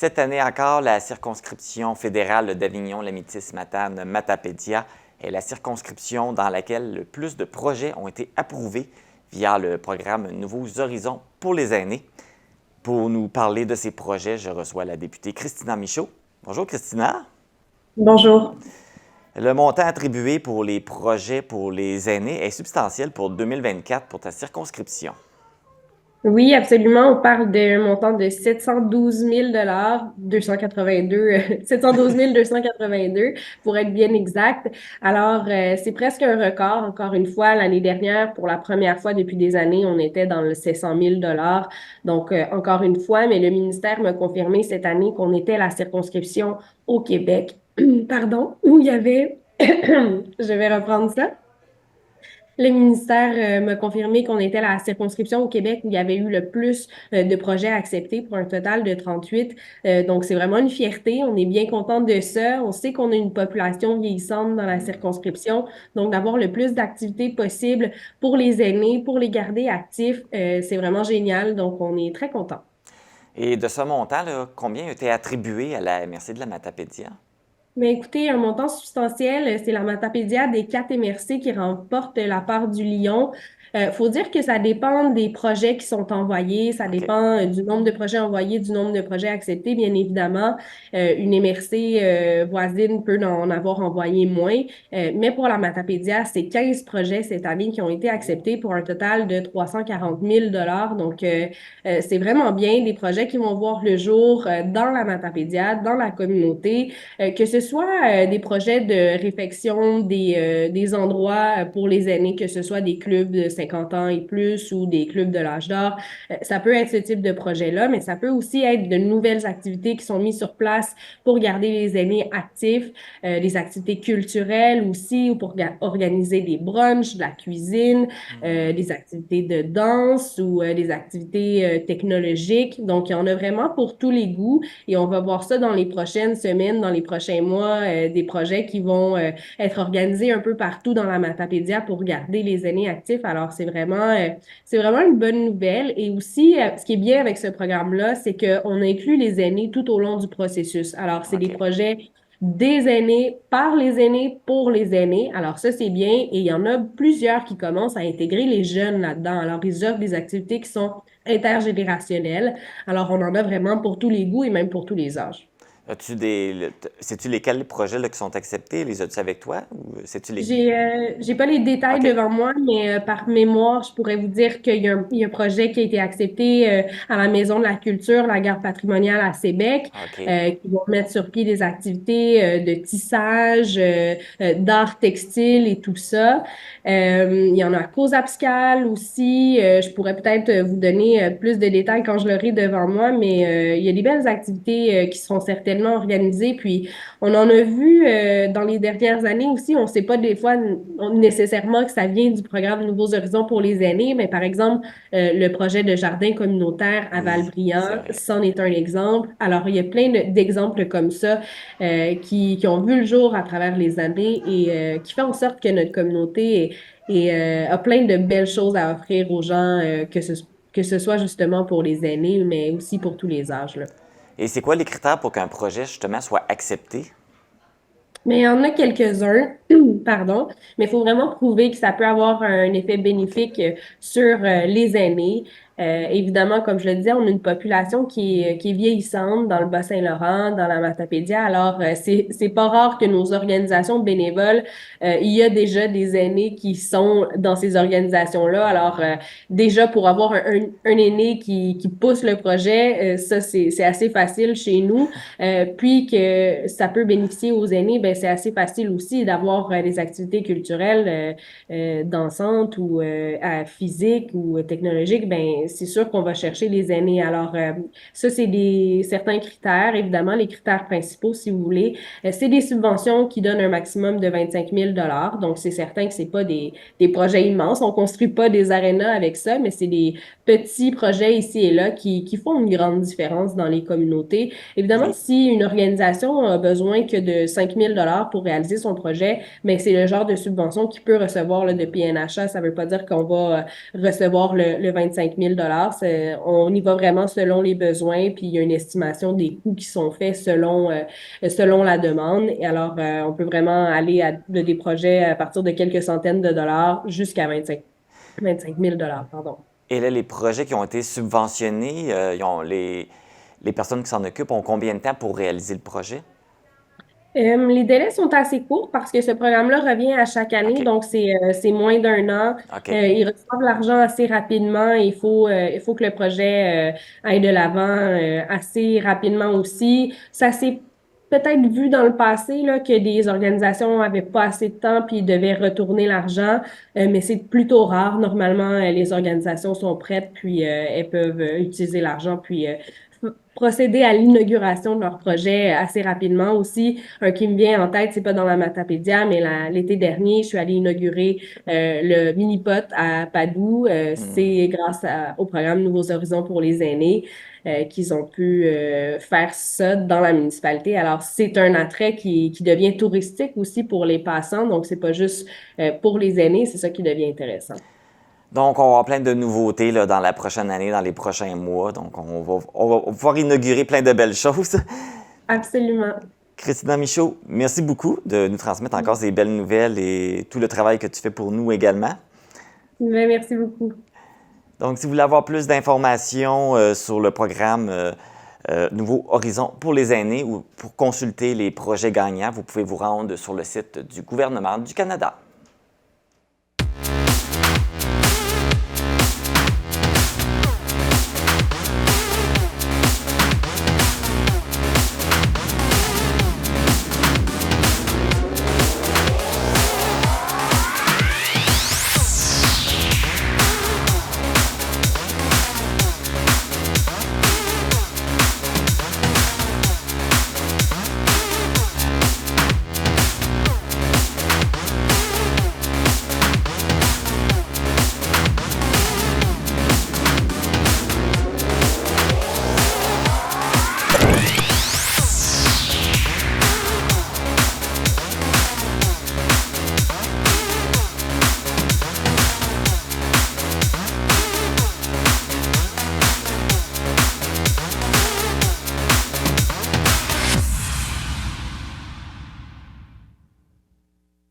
Cette année encore, la circonscription fédérale d'Avignon-Lamitis-Matane-Matapédia est la circonscription dans laquelle le plus de projets ont été approuvés via le programme Nouveaux Horizons pour les aînés. Pour nous parler de ces projets, je reçois la députée Christina Michaud. Bonjour Christina. Bonjour. Le montant attribué pour les projets pour les aînés est substantiel pour 2024 pour ta circonscription. Oui, absolument. On parle d'un montant de 712 000 282, 712 282 pour être bien exact. Alors, c'est presque un record. Encore une fois, l'année dernière, pour la première fois depuis des années, on était dans le 700 000 Donc, encore une fois, mais le ministère m'a confirmé cette année qu'on était la circonscription au Québec, pardon, où il y avait, je vais reprendre ça. Le ministère m'a confirmé qu'on était la circonscription au Québec où il y avait eu le plus de projets acceptés pour un total de 38. Donc, c'est vraiment une fierté. On est bien content de ça. On sait qu'on a une population vieillissante dans la circonscription. Donc, d'avoir le plus d'activités possibles pour les aînés, pour les garder actifs, c'est vraiment génial. Donc, on est très content. Et de ce montant, là, combien a été attribué à la MRC de la Matapédia? Mais écoutez, un montant substantiel, c'est la Matapédia des 4 MRC qui remporte la part du lion. Faut dire que ça dépend des projets qui sont envoyés, ça OK. dépend du nombre de projets envoyés, du nombre de projets acceptés, bien évidemment. Une MRC voisine peut en avoir envoyé moins, mais pour la Matapédia, c'est 15 projets cette année qui ont été acceptés pour un total de 340 000 Donc, c'est vraiment bien des projets qui vont voir le jour dans la Matapédia, dans la communauté. Que ce soit des projets de réfection des endroits pour les aînés, que ce soit des clubs de 50 ans et plus ou des clubs de l'âge d'or, ça peut être ce type de projet-là, mais ça peut aussi être de nouvelles activités qui sont mises sur place pour garder les aînés actifs, des activités culturelles aussi, ou pour organiser des brunchs, de la cuisine, des activités de danse ou des activités technologiques. Donc, il y en a vraiment pour tous les goûts et on va voir ça dans les prochaines semaines, dans les prochains mois, des projets qui vont être organisés un peu partout dans la Matapédia pour garder les aînés actifs. Alors, c'est vraiment une bonne nouvelle. Et aussi, ce qui est bien avec ce programme-là, c'est qu'on inclut les aînés tout au long du processus. Alors, c'est des OK. projets des aînés, par les aînés, pour les aînés. Alors, ça, c'est bien. Et il y en a plusieurs qui commencent à intégrer les jeunes là-dedans. Alors, ils offrent des activités qui sont intergénérationnelles. Alors, on en a vraiment pour tous les goûts et même pour tous les âges. Sais-tu lesquels projets là, qui sont acceptés? Les as-tu avec toi? Ou sais-tu les... J'ai pas les détails OK. devant moi, mais par mémoire, je pourrais vous dire il y a un projet qui a été accepté à la Maison de la Culture, la Garde patrimoniale à Sébec, OK. qui vont mettre sur pied des activités de tissage, d'art textile et tout ça. Il y en a à Cause-Abscal aussi. Je pourrais peut-être vous donner plus de détails quand je l'aurai devant moi, mais il y a des belles activités qui seront certainement organisées. Puis, on en a vu dans les dernières années aussi. On ne sait pas des fois nécessairement que ça vient du programme Nouveaux Horizons pour les aînés, mais par exemple, le projet de jardin communautaire à Oui, c'est Valbriand, vrai. c'en est un exemple. Alors, il y a plein d'exemples comme ça qui ont vu le jour à travers les années et qui fait en sorte que notre communauté a plein de belles choses à offrir aux gens, que ce soit justement pour les aînés, mais aussi pour tous les âges, là. Et c'est quoi les critères pour qu'un projet, justement, soit accepté? Mais il y en a quelques-uns, pardon, mais il faut vraiment prouver que ça peut avoir un effet OK. bénéfique sur les aînés. Évidemment, comme je le disais, on a une population qui est vieillissante dans le Bas-Saint-Laurent, dans la Matapédia. Alors, c'est pas rare que nos organisations bénévoles, il y a déjà des aînés qui sont dans ces organisations-là. Alors, déjà, pour avoir un aîné qui pousse le projet, ça, c'est assez facile chez nous. Puis que ça peut bénéficier aux aînés, ben c'est assez facile aussi d'avoir des activités culturelles dansantes ou physiques ou technologiques. Ben c'est sûr qu'on va chercher les aînés. Alors ça c'est des certains critères, évidemment les critères principaux si vous voulez. C'est des subventions qui donnent un maximum de 25 000 Donc c'est certain que c'est pas des projets immenses. On construit pas des arénas avec ça, mais c'est des petits projets ici et là qui font une grande différence dans les communautés. Évidemment, Et, si une organisation a besoin que de 5 000 pour réaliser son projet, mais c'est le genre de subvention qu'il peut recevoir là, de PNHA. Ça ne veut pas dire qu'on va recevoir le 25 000 On y va vraiment selon les besoins, puis il y a une estimation des coûts qui sont faits selon la demande. Et alors, on peut vraiment aller de des projets à partir de quelques centaines de dollars jusqu'à 25 000 pardon. Et là, les projets qui ont été subventionnés, les personnes qui s'en occupent ont combien de temps pour réaliser le projet? Les délais sont assez courts parce que ce programme-là revient à chaque année, OK. donc c'est moins d'un an. OK. Ils reçoivent l'argent assez rapidement. Il faut que le projet aille de l'avant assez rapidement aussi. Ça s'est peut-être vu dans le passé là, que des organisations n'avaient pas assez de temps puis devaient retourner l'argent, mais c'est plutôt rare. Normalement, les organisations sont prêtes puis elles peuvent utiliser l'argent puis procéder à l'inauguration de leur projet assez rapidement aussi. Un qui me vient en tête, c'est pas dans la Matapédia, mais l'été dernier, je suis allée inaugurer le mini-pot à Padoue. C'est grâce au programme Nouveaux Horizons pour les aînés qu'ils ont pu faire ça dans la municipalité. Alors, c'est un attrait qui devient touristique aussi pour les passants. Donc, c'est pas juste pour les aînés, c'est ça qui devient intéressant. Donc, on va avoir plein de nouveautés là, dans la prochaine année, dans les prochains mois. Donc, on va pouvoir inaugurer plein de belles choses. Absolument. Christina Michaud, merci beaucoup de nous transmettre encore ces belles nouvelles et tout le travail que tu fais pour nous également. Ben, merci beaucoup. Donc, si vous voulez avoir plus d'informations sur le programme Nouveau Horizon pour les aînés ou pour consulter les projets gagnants, vous pouvez vous rendre sur le site du gouvernement du Canada.